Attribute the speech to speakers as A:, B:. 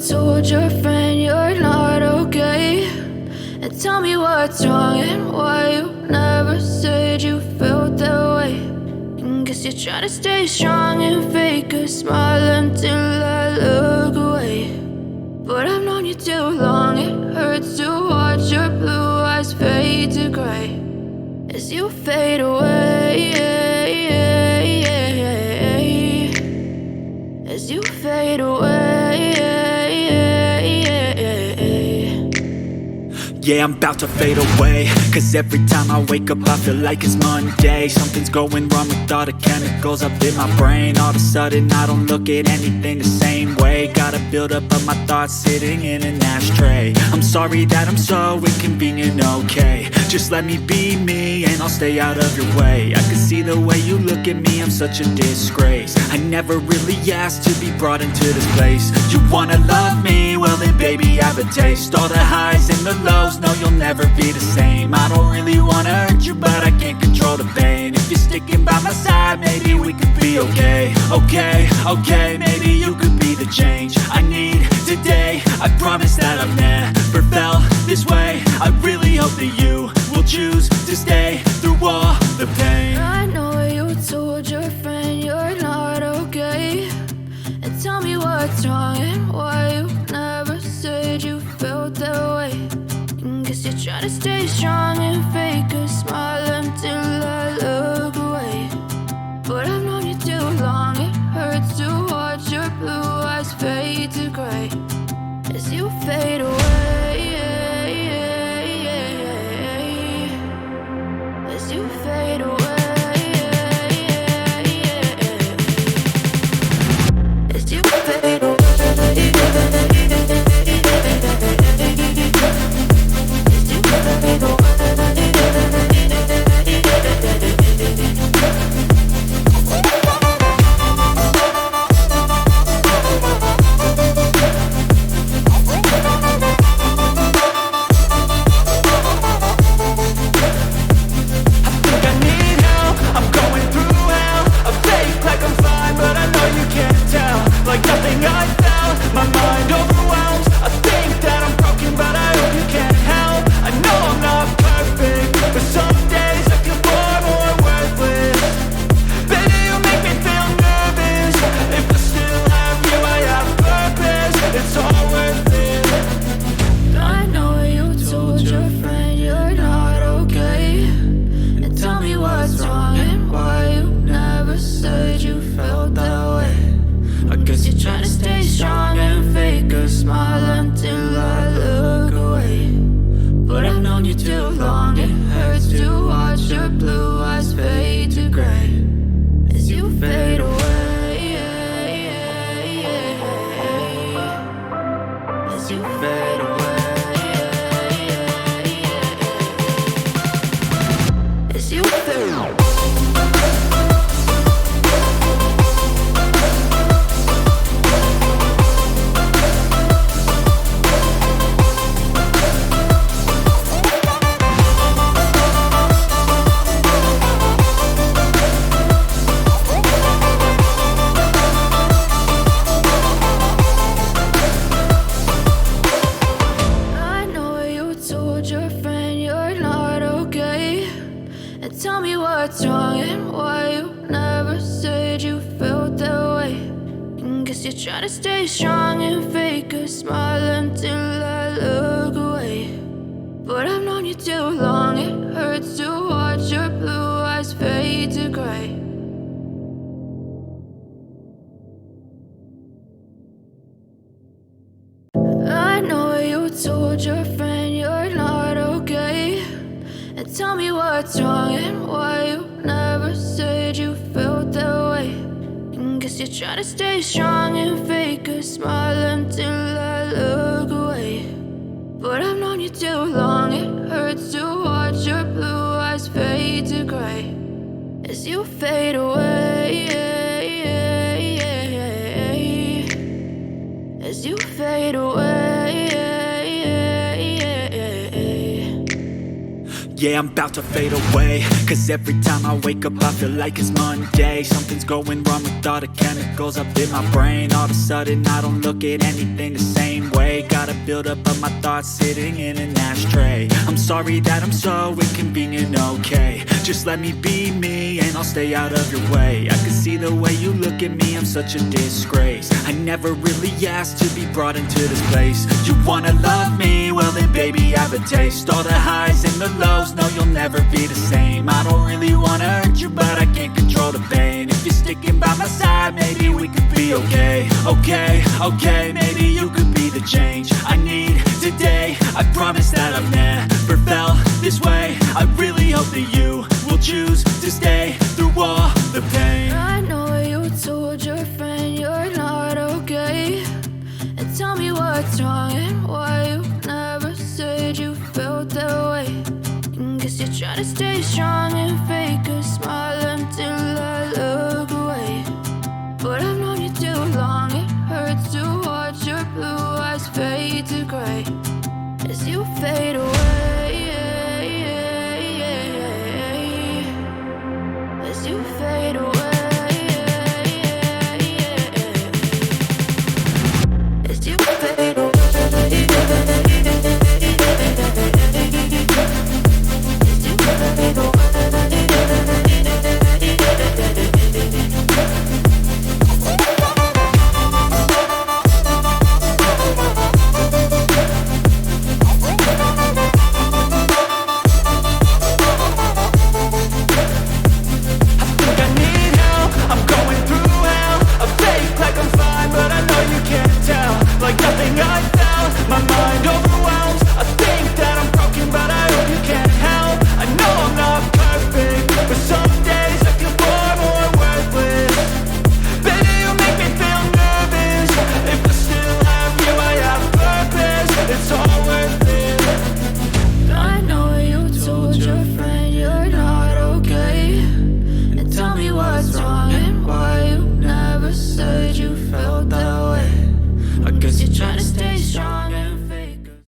A: told your friend you're not okay, and tell me what's wrong and why you never said you felt that way. And guess you're trying to stay strong and fake a smile until I look away. But I've known you too long, it hurts to watch your blue eyes fade to gray as you fade away, as you fade away.
B: Yeah, I'm about to fade away, cause every time I wake up I feel like it's Monday. Something's going wrong with all the chemicals up in my brain. All of a sudden I don't look at anything the same way. Gotta build up of my thoughts sitting in an ashtray. I'm sorry that I'm so inconvenient, okay. Just let me be me and I'll stay out of your way. I can see the way you look at me, I'm such a disgrace. I never really asked to be brought into this place. You wanna love me? Well then baby have a taste. All the highs and the lows, no you'll never be the same. I don't really wanna hurt you but I can't control the pain. If you're sticking by my side maybe we could be okay. Okay, maybe you could be the change I need today. I promise that I've never felt this way. I really hope that you will choose to stay through all the pain.
A: I know you told your friend you're not okay, and tell me what's wrong and why you never said you felt that way. And guess you're trying to stay strong and fake a smile until I look away. But I've known you too long, it hurts to watch your blue eyes fade to gray as you fade away, as you fade away, as you fade away. Try to stay strong and fake a smile until I look away. But I've known you too long, it hurts to watch your blue eyes fade to gray. I know you told your friend you're not okay, and tell me what's wrong and why you never said you felt that way. Guess you're trying to stay strong and fake a smile until I look away. But I've known you too long, it hurts to watch your blue eyes fade to gray as you fade away, as you fade away.
B: Yeah, I'm about to fade away, cause every time I wake up I feel like it's Monday. Something's going wrong with all the chemicals up in my brain. All of a sudden I don't look at anything the same way. Got a buildup of my thoughts sitting in an ashtray. I'm sorry that I'm so inconvenient, okay. Just let me be me and I'll stay out of your way. I can see the way you look at me, I'm such a disgrace. I never really asked to be brought into this place. You wanna love me? Well then baby, have a taste. All the highs and the lows, no, you'll never be the same. I don't really wanna hurt you, but I can't control the pain. If you're sticking by my side, maybe we could be okay. Okay, maybe you could be the change I need today. I promise that I've never felt this way. I really hope that you will choose to stay through all the pain.
A: I know you told your friend you're not okay, and tell me what's wrong and why you never said you felt that way. Guess you're trying to stay strong and fake a smile until I love